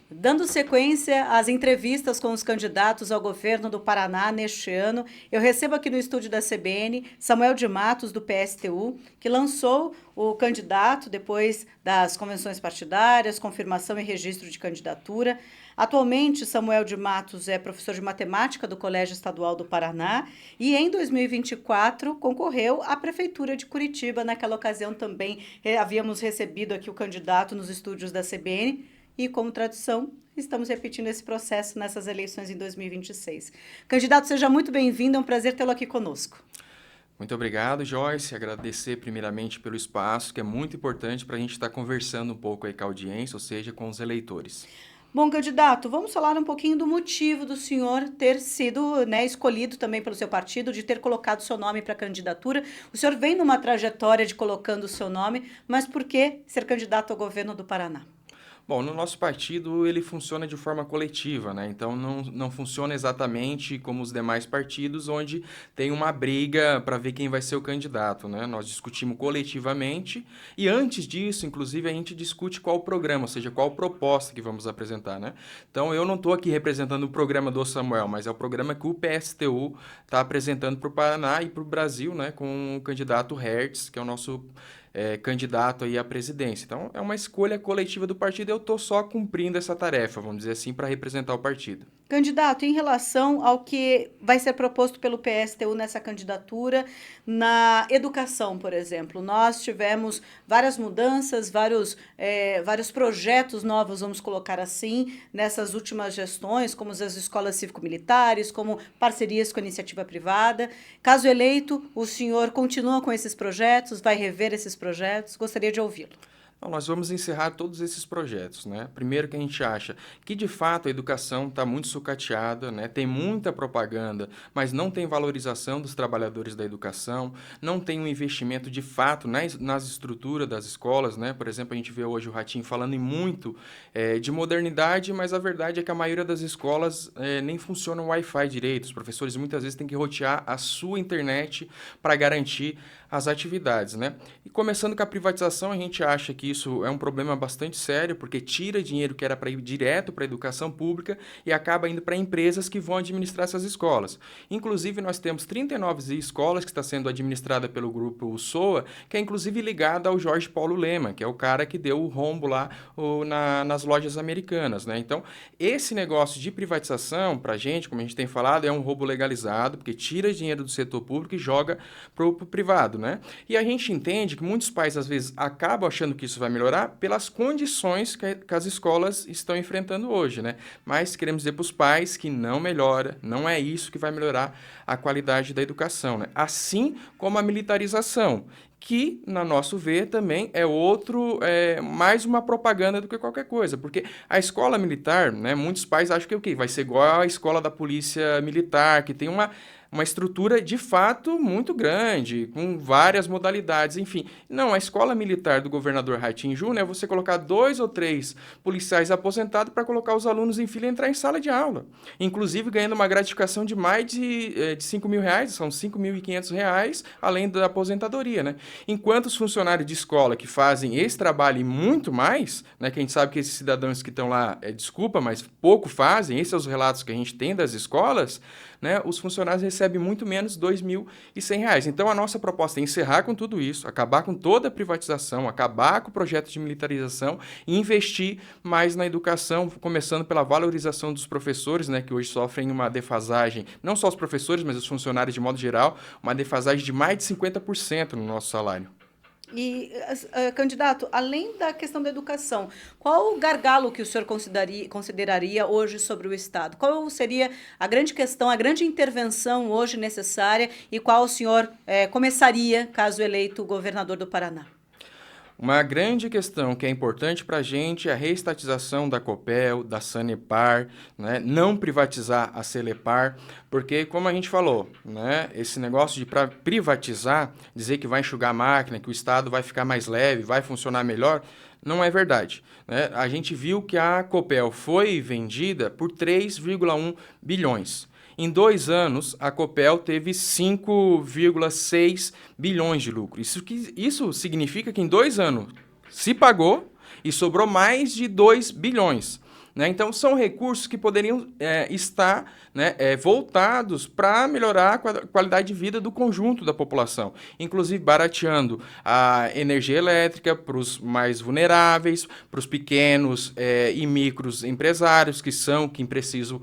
Dando sequência às entrevistas com os candidatos ao governo do Paraná neste ano, eu recebo aqui no estúdio da CBN Samuel de Matos, do PSTU, que lançou o candidato depois das convenções partidárias, confirmação e registro de candidatura. Atualmente, Samuel de Matos é professor de matemática do Colégio Estadual do Paraná e, em 2024, concorreu à Prefeitura de Curitiba. Naquela ocasião, também havíamos recebido aqui o candidato nos estúdios da CBN. E, como tradição, estamos repetindo esse processo nessas eleições em 2026. Candidato, seja muito bem-vindo, é um prazer tê-lo aqui conosco. Muito obrigado, Joyce. Agradecer primeiramente pelo espaço, que é muito importante para a gente estar conversando um pouco aí com a audiência, ou seja, com os eleitores. Bom, candidato, vamos falar um pouquinho do motivo do senhor ter sido, escolhido também pelo seu partido, de ter colocado seu nome para a candidatura. O senhor vem numa trajetória de colocando o seu nome, mas por que ser candidato ao governo do Paraná? Bom, no nosso partido ele funciona de forma coletiva, né? Então não funciona exatamente como os demais partidos, onde tem uma briga para ver quem vai ser o candidato, né? Nós discutimos coletivamente e antes disso, inclusive, a gente discute qual o programa, ou seja, qual proposta que vamos apresentar, né? Então eu não estou aqui representando o programa do Samuel, mas é o programa que o PSTU está apresentando para o Paraná e para o Brasil, né? Com o candidato Hertz, que é o nosso candidato aí à presidência. Então, é uma escolha coletiva do partido e eu estou só cumprindo essa tarefa, vamos dizer assim, para representar o partido. Candidato, em relação ao que vai ser proposto pelo PSTU nessa candidatura, na educação, por exemplo, nós tivemos várias mudanças, vários projetos novos, vamos colocar assim, nessas últimas gestões, como as escolas cívico-militares, como parcerias com a iniciativa privada. Caso eleito, o senhor continua com esses projetos, vai rever esses projetos? Gostaria de ouvi-lo. Então, nós vamos encerrar todos esses projetos, né? Primeiro que a gente acha que, de fato, a educação está muito sucateada, né? Tem muita propaganda, mas não tem valorização dos trabalhadores da educação, não tem um investimento, de fato, nas estruturas das escolas, né? Por exemplo, a gente vê hoje o Ratinho falando em muito de modernidade, mas a verdade é que a maioria das escolas nem funciona o Wi-Fi direito. Os professores muitas vezes têm que rotear a sua internet para garantir as atividades, né? E começando com a privatização, a gente acha que isso é um problema bastante sério, porque tira dinheiro que era para ir direto para a educação pública e acaba indo para empresas que vão administrar essas escolas. Inclusive, nós temos 39 escolas que está sendo administrada pelo grupo SOA, que é inclusive ligada ao Jorge Paulo Lema, que é o cara que deu o rombo lá nas lojas americanas, né? Então, esse negócio de privatização, para a gente, como a gente tem falado, é um roubo legalizado, porque tira dinheiro do setor público e joga para o privado, né? E a gente entende que muitos pais, às vezes, acabam achando que isso vai melhorar pelas condições que as escolas estão enfrentando hoje, né? Mas queremos dizer para os pais que não melhora, não é isso que vai melhorar a qualidade da educação, né? Assim como a militarização, que, na nosso ver, também mais uma propaganda do que qualquer coisa, porque a escola militar, né, muitos pais acham que o quê? Vai ser igual à escola da polícia militar, que tem uma estrutura de fato muito grande, com várias modalidades, enfim. Não, a escola militar do governador Ratinho Júnior é você colocar 2 ou 3 policiais aposentados para colocar os alunos em fila e entrar em sala de aula. Inclusive ganhando uma gratificação de mais de R$ 5.000, são R$ 5.500, além da aposentadoria, né? Enquanto os funcionários de escola que fazem esse trabalho e muito mais, né, que a gente sabe que esses cidadãos que estão lá, desculpa, mas pouco fazem, esses são os relatos que a gente tem das escolas, né, os funcionários recebem muito menos R$ 2.100. Então, a nossa proposta é encerrar com tudo isso, acabar com toda a privatização, acabar com o projeto de militarização e investir mais na educação, começando pela valorização dos professores, né, que hoje sofrem uma defasagem, não só os professores, mas os funcionários de modo geral, uma defasagem de mais de 50% no nosso salário. E, candidato, além da questão da educação, qual o gargalo que o senhor consideraria hoje sobre o Estado? Qual seria a grande questão, a grande intervenção hoje necessária e qual o senhor começaria, caso eleito governador do Paraná? Uma grande questão que é importante para a gente é a reestatização da Copel, da Sanepar, né? Não privatizar a Celepar, porque, como a gente falou, né? Esse negócio de privatizar, dizer que vai enxugar a máquina, que o Estado vai ficar mais leve, vai funcionar melhor, não é verdade, né? A gente viu que a Copel foi vendida por 3,1 bilhões. Em 2 anos, a Copel teve 5,6 bilhões de lucro. Isso significa que em 2 anos se pagou e sobrou mais de 2 bilhões. né? Então, são recursos que poderiam estar, né, voltados para melhorar a qualidade de vida do conjunto da população, inclusive barateando a energia elétrica para os mais vulneráveis, para os pequenos e micros empresários que precisam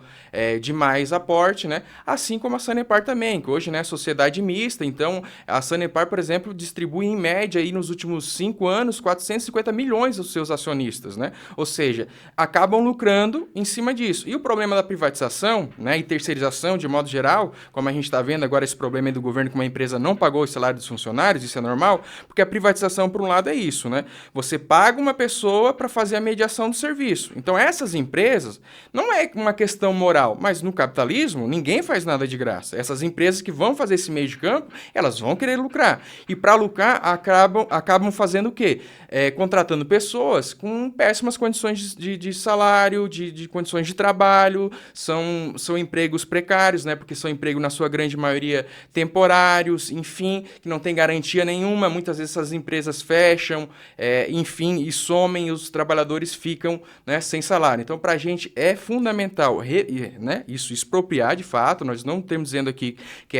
de mais aporte, né? Assim como a Sanepar também, que hoje, né, é sociedade mista. Então, a Sanepar, por exemplo, distribui em média aí, nos últimos 5 anos 450 milhões aos seus acionistas, né? Ou seja, acabam lucrando em cima disso. E o problema da privatização, né, e terceirização de modo geral, como a gente está vendo agora esse problema aí do governo que uma empresa não pagou o salário dos funcionários, isso é normal, porque a privatização, por um lado, é isso, né? Você paga uma pessoa para fazer a mediação do serviço. Então, essas empresas, não é uma questão moral, mas no capitalismo, ninguém faz nada de graça. Essas empresas que vão fazer esse meio de campo, elas vão querer lucrar. E para lucrar, acabam fazendo o quê? Contratando pessoas com péssimas condições de salário, de condições de trabalho, são empregos precários, né? Porque são empregos, na sua grande maioria, temporários, enfim, que não tem garantia nenhuma. Muitas vezes essas empresas fecham, enfim, e somem, e os trabalhadores ficam, né, sem salário. Então, para a gente é fundamental, né, isso expropriar de fato. Nós não estamos dizendo aqui que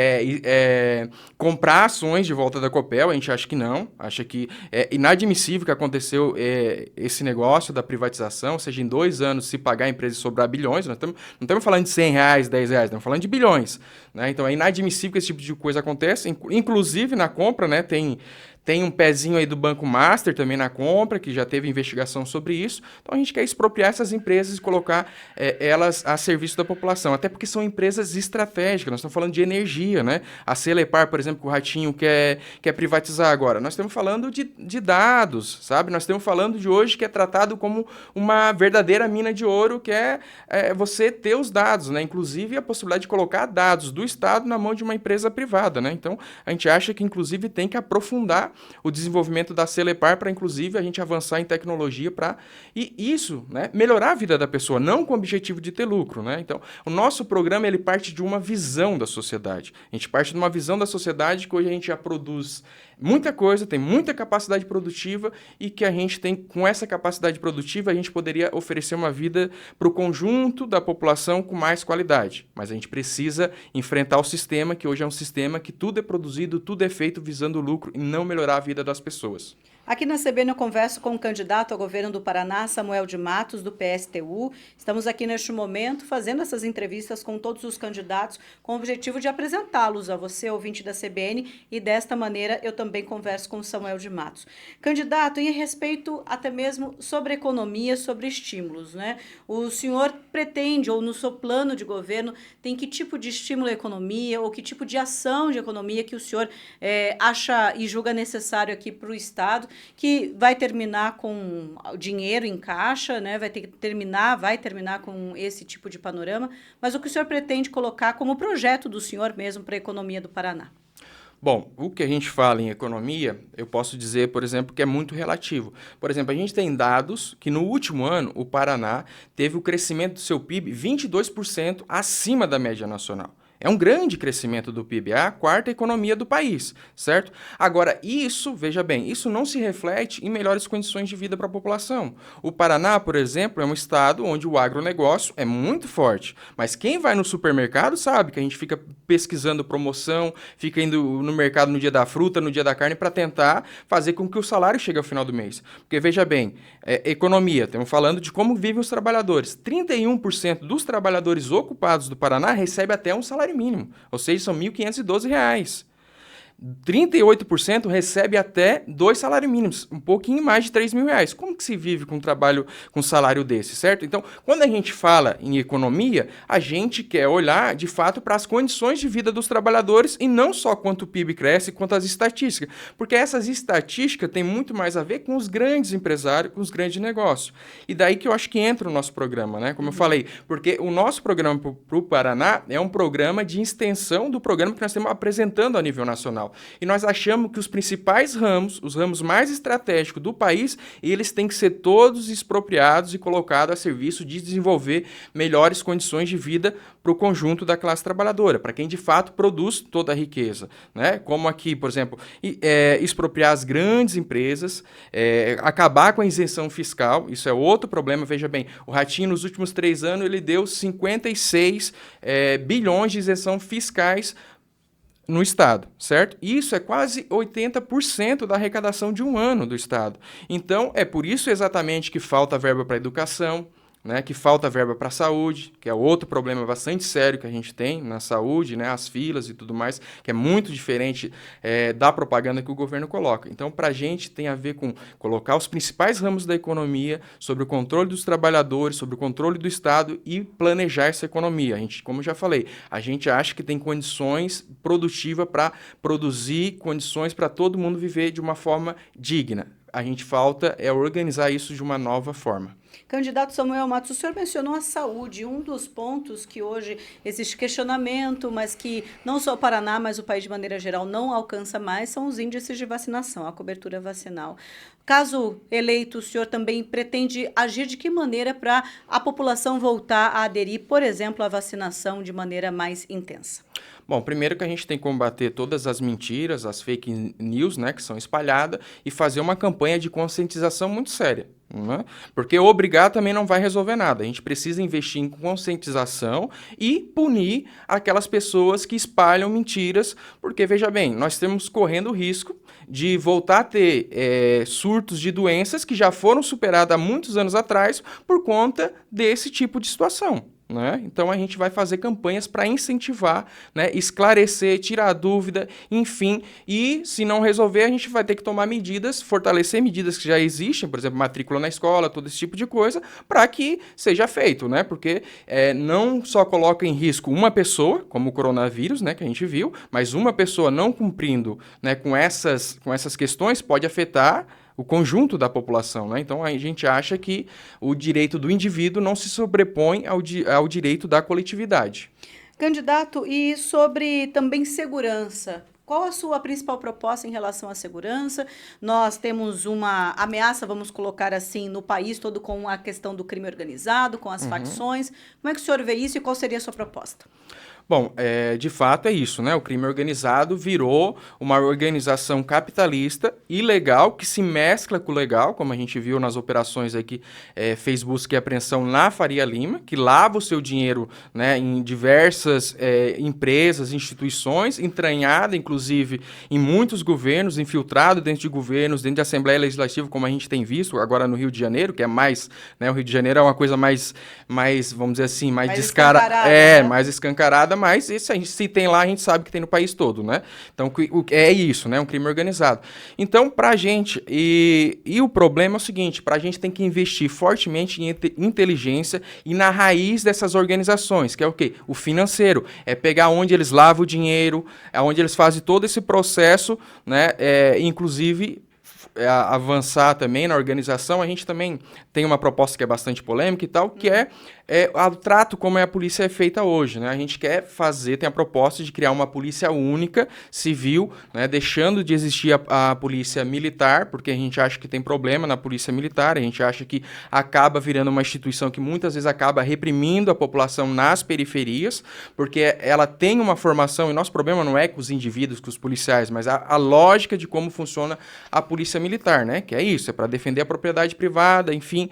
comprar ações de volta da Copel, a gente acha que não, acha que é inadmissível que aconteceu esse negócio da privatização, ou seja, em 2 anos se pagar a empresa e sobrar bilhões. Nós não estamos falando de R$100, R$10, estamos falando de bilhões, né? Então é inadmissível que esse tipo de coisa aconteça, inclusive na compra, né, tem um pezinho aí do Banco Master também na compra, que já teve investigação sobre isso. Então, a gente quer expropriar essas empresas e colocar elas a serviço da população, até porque são empresas estratégicas. Nós estamos falando de energia, né? A Celepar, por exemplo, que o Ratinho quer privatizar agora. Nós estamos falando de dados, sabe? Nós estamos falando de hoje que é tratado como uma verdadeira mina de ouro, que é você ter os dados, né? Inclusive, a possibilidade de colocar dados do Estado na mão de uma empresa privada, né? Então, a gente acha que, inclusive, tem que aprofundar o desenvolvimento da Celepar para, inclusive, a gente avançar em tecnologia e isso, né, melhorar a vida da pessoa, não com o objetivo de ter lucro, né? Então, o nosso programa, ele parte de uma visão da sociedade. A gente parte de uma visão da sociedade que hoje a gente já produz muita coisa, tem muita capacidade produtiva, e que a gente tem, com essa capacidade produtiva, a gente poderia oferecer uma vida para o conjunto da população com mais qualidade. Mas a gente precisa enfrentar o sistema, que hoje é um sistema que tudo é produzido, tudo é feito visando o lucro e não melhorar a vida das pessoas. Aqui na CBN eu converso com o candidato ao governo do Paraná, Samuel de Matos, do PSTU. Estamos aqui neste momento fazendo essas entrevistas com todos os candidatos com o objetivo de apresentá-los a você, ouvinte da CBN, e desta maneira eu também converso com o Samuel de Matos. Candidato, em respeito até mesmo sobre economia, sobre estímulos, né? O senhor pretende, ou no seu plano de governo, tem que tipo de estímulo à economia, ou que tipo de ação de economia que o senhor acha e julga necessário aqui para o Estado, que vai terminar com dinheiro em caixa, né? Vai terminar com esse tipo de panorama, mas o que o senhor pretende colocar como projeto do senhor mesmo para a economia do Paraná? Bom, o que a gente fala em economia, eu posso dizer, por exemplo, que é muito relativo. Por exemplo, a gente tem dados que no último ano o Paraná teve o crescimento do seu PIB 22% acima da média nacional. É um grande crescimento do PIB, é a 4ª economia do país, certo? Agora, isso, veja bem, isso não se reflete em melhores condições de vida para a população. O Paraná, por exemplo, é um estado onde o agronegócio é muito forte, mas quem vai no supermercado sabe que a gente fica pesquisando promoção, fica indo no mercado no dia da fruta, no dia da carne, para tentar fazer com que o salário chegue ao final do mês. Porque, veja bem, economia, estamos falando de como vivem os trabalhadores. 31% dos trabalhadores ocupados do Paraná recebe até um salário mínimo, ou seja, são R$ 1.512. 38% recebe até 2 salários mínimos, um pouquinho mais de R$3.000. Como que se vive com um trabalho, com um salário desse, certo? Então, quando a gente fala em economia, a gente quer olhar, de fato, para as condições de vida dos trabalhadores e não só quanto o PIB cresce, quanto as estatísticas, porque essas estatísticas têm muito mais a ver com os grandes empresários, com os grandes negócios. E daí que eu acho que entra o nosso programa, né? Como eu falei, porque o nosso programa para o Paraná é um programa de extensão do programa que nós estamos apresentando a nível nacional. E nós achamos que os principais ramos, os ramos mais estratégicos do país, eles têm que ser todos expropriados e colocados a serviço de desenvolver melhores condições de vida para o conjunto da classe trabalhadora, para quem de fato produz toda a riqueza, né? Como aqui, por exemplo, expropriar as grandes empresas, acabar com a isenção fiscal, isso é outro problema, veja bem, o Ratinho nos últimos 3 anos ele deu 56 bilhões de isenção fiscais no Estado, certo? Isso é quase 80% da arrecadação de um ano do Estado. Então, é por isso exatamente que falta verba para a educação, né, que falta verba para a saúde, que é outro problema bastante sério que a gente tem na saúde, né, as filas e tudo mais, que é muito diferente da propaganda que o governo coloca. Então, para a gente tem a ver com colocar os principais ramos da economia sobre o controle dos trabalhadores, sobre o controle do Estado e planejar essa economia. A gente, como eu já falei, a gente acha que tem condições produtivas para produzir condições para todo mundo viver de uma forma digna. A gente falta organizar isso de uma nova forma. Candidato Samuel Matos, o senhor mencionou a saúde, um dos pontos que hoje existe questionamento, mas que não só o Paraná, mas o país de maneira geral não alcança mais, são os índices de vacinação, a cobertura vacinal. Caso eleito, o senhor também pretende agir de que maneira para a população voltar a aderir, por exemplo, à vacinação de maneira mais intensa? Bom, primeiro que a gente tem que combater todas as mentiras, as fake news, né, que são espalhadas, e fazer uma campanha de conscientização muito séria. Né? Porque obrigar também não vai resolver nada. A gente precisa investir em conscientização e punir aquelas pessoas que espalham mentiras, porque, veja bem, nós estamos correndo o risco de voltar a ter surtos de doenças que já foram superadas há muitos anos atrás por conta desse tipo de situação. Né? Então a gente vai fazer campanhas para incentivar, né, esclarecer, tirar dúvida, enfim, e se não resolver a gente vai ter que tomar medidas, fortalecer medidas que já existem, por exemplo, matrícula na escola, todo esse tipo de coisa, para que seja feito, né? Porque não só coloca em risco uma pessoa, como o coronavírus, né, que a gente viu, mas uma pessoa não cumprindo, né, com essas questões pode afetar o conjunto da população, né? Então, a gente acha que o direito do indivíduo não se sobrepõe ao direito da coletividade. Candidato, e sobre também segurança? Qual a sua principal proposta em relação à segurança? Nós temos uma ameaça, vamos colocar assim, no país todo com a questão do crime organizado, com as facções. Como é que o senhor vê isso e qual seria a sua proposta? Bom, de fato é isso, né? O crime organizado virou uma organização capitalista ilegal que se mescla com o legal, como a gente viu nas operações aí que fez busca e apreensão na Faria Lima, que lava o seu dinheiro, né, em diversas empresas, instituições, entranhada inclusive em muitos governos, infiltrado dentro de governos, dentro de Assembleia Legislativa, como a gente tem visto agora no Rio de Janeiro, que é mais, né, o Rio de Janeiro é uma coisa mais vamos dizer assim, mais descarada, né? mais escancarada, mas isso se tem lá, a gente sabe que tem no país todo, né? Então, é isso, né? Um crime organizado. Então, pra gente, e o problema é o seguinte, pra gente tem que investir fortemente em inteligência e na raiz dessas organizações, que é o quê? O financeiro. É pegar onde eles lavam o dinheiro, onde eles fazem todo esse processo, né? Inclusive avançar também na organização. A gente também tem uma proposta que é bastante polêmica e tal, que é o trato como a polícia é feita hoje, né? A gente quer tem a proposta de criar uma polícia única, civil, né? Deixando de existir a polícia militar, porque a gente acha que tem problema na polícia militar, a gente acha que acaba virando uma instituição que muitas vezes acaba reprimindo a população nas periferias, porque ela tem uma formação, e nosso problema não é com os indivíduos, com os policiais, mas a lógica de como funciona a polícia militar, né? Que é isso, é para defender a propriedade privada, enfim,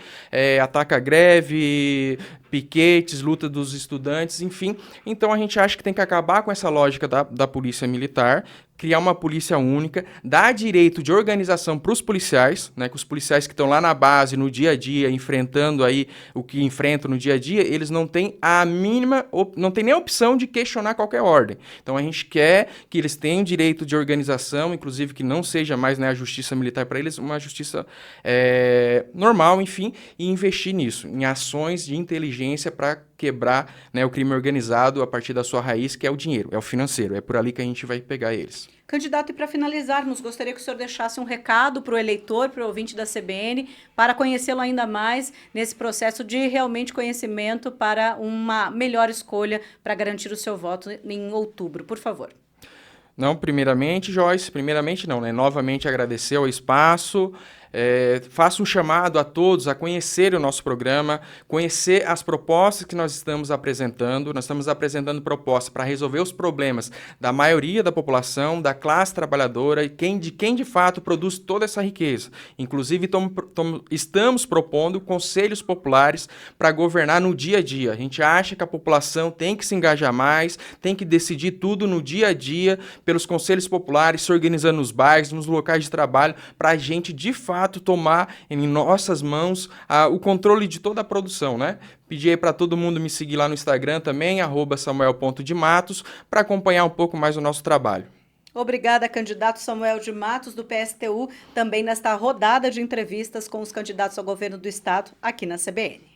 ataca a greve, piquetes, luta dos estudantes, enfim. Então a gente acha que tem que acabar com essa lógica da polícia militar, criar uma polícia única, dar direito de organização para os policiais, né, que os policiais que estão lá na base, no dia a dia, enfrentando aí o que enfrentam no dia a dia, eles não têm a mínima, não tem nem a opção de questionar qualquer ordem. Então a gente quer que eles tenham direito de organização, inclusive que não seja mais, né, a justiça militar para eles, uma justiça normal, enfim, e investir nisso, em ações de inteligência para quebrar, né, o crime organizado a partir da sua raiz, que é o dinheiro, é o financeiro. É por ali que a gente vai pegar eles. Candidato, e para finalizarmos, gostaria que o senhor deixasse um recado para o eleitor, para o ouvinte da CBN, para conhecê-lo ainda mais nesse processo de realmente conhecimento para uma melhor escolha para garantir o seu voto em outubro. Por favor. Não, primeiramente, Joyce, primeiramente não, né? Novamente agradecer o espaço. Faço um chamado a todos a conhecer o nosso programa, conhecer as propostas que nós estamos apresentando. Nós estamos apresentando propostas para resolver os problemas da maioria da população, da classe trabalhadora e de quem de fato produz toda essa riqueza. Inclusive, estamos propondo conselhos populares para governar no dia a dia. A gente acha que a população tem que se engajar mais, tem que decidir tudo no dia a dia, pelos conselhos populares, se organizando nos bairros, nos locais de trabalho, para a gente de fato tomar em nossas mãos o controle de toda a produção, né? Pedi aí para todo mundo me seguir lá no Instagram também, @samuel.de_matos, para acompanhar um pouco mais o nosso trabalho. Obrigada, candidato Samuel de Matos, do PSTU, também nesta rodada de entrevistas com os candidatos ao governo do Estado aqui na CBN.